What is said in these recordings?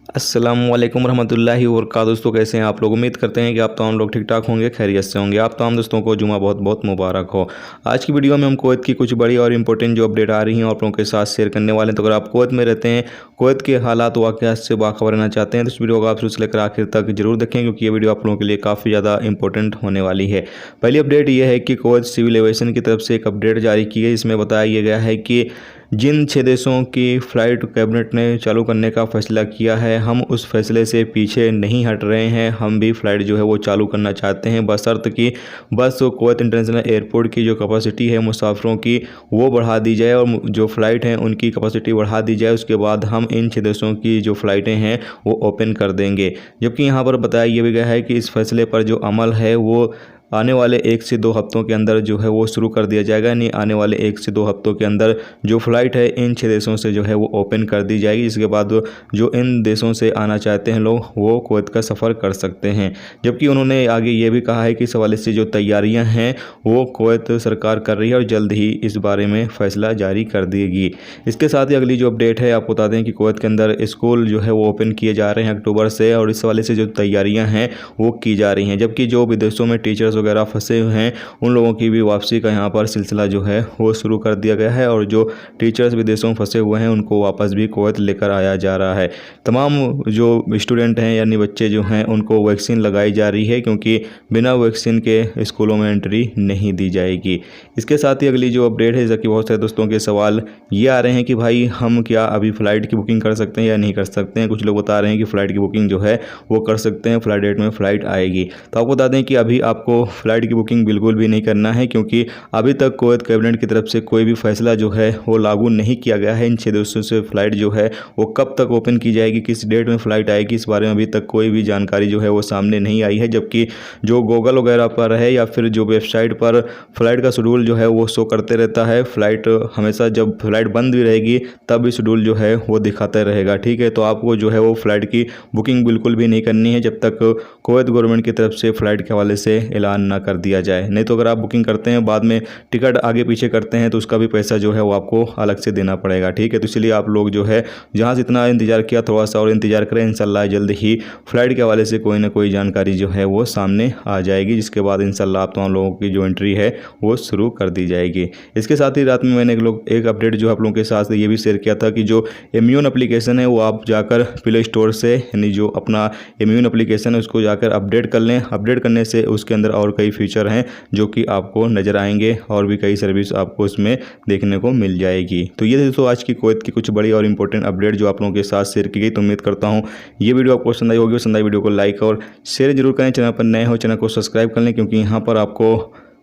अस्सलामुअलैकुम रहमतुल्लाहि व बरकातहू। दोस्तों कैसे हैं आप लोग। उम्मीद करते हैं कि आप तमाम लोग ठीक ठाक होंगे, खैरियत से होंगे। आप तमाम दोस्तों को जुमा बहुत बहुत मुबारक हो। आज की वीडियो में हम कुवैत की कुछ बड़ी और इंपॉर्टेंट जो अपडेट आ रही हैं आप लोगों के साथ शेयर करने वाले हैं। तो अगर आप कुवैत में रहते हैं, कुवैत के हालात वाक़यात से बाखबर रहना चाहते हैं तो इस वीडियो को आप शुरू से लेकर आखिर तक जरूर देखें, क्योंकि ये वीडियो आप लोगों के लिए काफ़ी ज़्यादा इंपॉर्टेंट होने वाली है। पहली अपडेट ये है कि कुवैत सिविल एविएशन की तरफ से एक अपडेट जारी की है। इसमें बताया गया है कि जिन 6 देशों की फ़्लाइट कैबिनेट ने चालू करने का फ़ैसला किया है, हम उस फैसले से पीछे नहीं हट रहे हैं। हम भी फ़्लाइट जो है वो चालू करना चाहते हैं, बशर्त कि बस कुवैत इंटरनेशनल एयरपोर्ट की जो कैपेसिटी है मुसाफिरों की वो बढ़ा दी जाए और जो फ़्लाइट हैं उनकी कैपेसिटी बढ़ा दी जाए। उसके बाद हम इन 6 देशों की जो फ़्लाइटें हैं वो ओपन कर देंगे। जबकि यहाँ पर बताया ये भी गया है कि इस फैसले पर जो अमल है वो आने वाले 1 से 2 हफ्तों के अंदर जो है वो शुरू कर दिया जाएगा। यानी आने वाले 1 से 2 हफ्तों के अंदर जो फ़्लाइट है इन 6 देशों से जो है वो ओपन कर दी जाएगी, जिसके बाद जो इन देशों से आना चाहते हैं लोग वो कुवैत का सफ़र कर सकते हैं। जबकि उन्होंने आगे ये भी कहा है कि इस हवाले से जो तैयारियां हैं वो कुवैत सरकार कर रही है और जल्द ही इस बारे में फ़ैसला जारी कर देगी। इसके साथ ही अगली जो अपडेट है आपको बता दें कि कुवैत के अंदर स्कूल जो है वो ओपन किए जा रहे हैं अक्टूबर से, और इस हवाले से जो तैयारियाँ हैं वो की जा रही हैं। जबकि जो विदेशों में टीचर्स वगैरह फंसे हुए हैं उन लोगों की भी वापसी का यहाँ पर सिलसिला जो है वो शुरू कर दिया गया है, और जो टीचर्स विदेशों में फंसे हुए हैं उनको वापस भी कुवैत लेकर आया जा रहा है। तमाम जो स्टूडेंट हैं यानी बच्चे जो हैं उनको वैक्सीन लगाई जा रही है, क्योंकि बिना वैक्सीन के स्कूलों में एंट्री नहीं दी जाएगी। इसके साथ ही अगली जो अपडेट है, जबकि बहुत सारे दोस्तों के सवाल ये आ रहे हैं कि भाई हम क्या अभी फ़्लाइट की बुकिंग कर सकते हैं या नहीं कर सकते हैं। कुछ लोग बता रहे हैं कि फ़्लाइट की बुकिंग जो है वो कर सकते हैं, फ़्लाइट डेट में फ़्लाइट आएगी। तो आपको बता दें कि अभी आपको फ़्लाइट की बुकिंग बिल्कुल भी नहीं करना है, क्योंकि अभी तक कुवैत कैबिनेट की तरफ से कोई भी फैसला जो है वो लागू नहीं किया गया है। इन 6 देशों से फ़्लाइट जो है वो कब तक ओपन की जाएगी, किस डेट में फ़्लाइट आएगी, इस बारे में अभी तक कोई भी जानकारी जो है वो सामने नहीं आई है। जबकि जो गूगल वगैरह पर है या फिर जो वेबसाइट पर फ़्लाइट का शेड्यूल जो है वो शो करते रहता है। फ़्लाइट हमेशा जब फ़्लाइट बंद भी रहेगी तब भी शेड्यूल जो है वो दिखाता रहेगा। ठीक है, तो आपको जो है वो फ़्लाइट की बुकिंग बिल्कुल भी नहीं करनी है जब तक कुवैत गवर्नमेंट की तरफ से फ़्लाइट के हवाले से ऐलान ना कर दिया जाए। नहीं तो अगर आप बुकिंग करते हैं बाद में टिकट आगे पीछे करते हैं तो उसका भी पैसा जो है वो आपको अलग से देना पड़ेगा। ठीक है, तो इसलिए आप लोग जो है जहाँ से इतना इंतज़ार किया थोड़ा सा और इंतज़ार करें। इंशाल्लाह जल्द ही फ़्लाइट के हवाले से कोई ना कोई जानकारी जो है वो सामने आ जाएगी, जिसके बाद इंशाल्लाह आप तमाम लोगों की जो एंट्री है वो शुरू कर दी जाएगी। इसके साथ ही रात में मैंने एक अपडेट जो आप लोगों के साथ ये भी शेयर किया था कि जो इम्यून एप्लीकेशन है वो आप जाकर प्ले स्टोर से यानी जो अपना इम्यून एप्लीकेशन है उसको जाकर अपडेट कर लें। अपडेट करने से उसके अंदर और कई फीचर हैं जो कि आपको नज़र आएंगे और भी कई सर्विस आपको इसमें देखने को मिल जाएगी। तो ये दोस्तों आज की कुवैत की कुछ बड़ी और इंपॉर्टेंट अपडेट जो आप लोगों के साथ शेयर की गई। तो उम्मीद करता हूँ ये वीडियो आपको पसंद आई होगी। पसंद आई वीडियो को लाइक और शेयर जरूर करें। चैनल पर नए हो चैनल को सब्सक्राइब कर लें, क्योंकि यहाँ पर आपको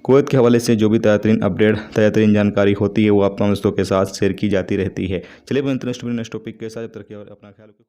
कुवैत के हवाले से जो भी ताज़ा तरीन अपडेट ताज़ा तरीन जानकारी होती है वो आप तमाम दोस्तों के साथ शेयर की जाती रहती है। चलिए नेक्स्ट टॉपिक के साथ, जब तक अपना ख्याल रखें।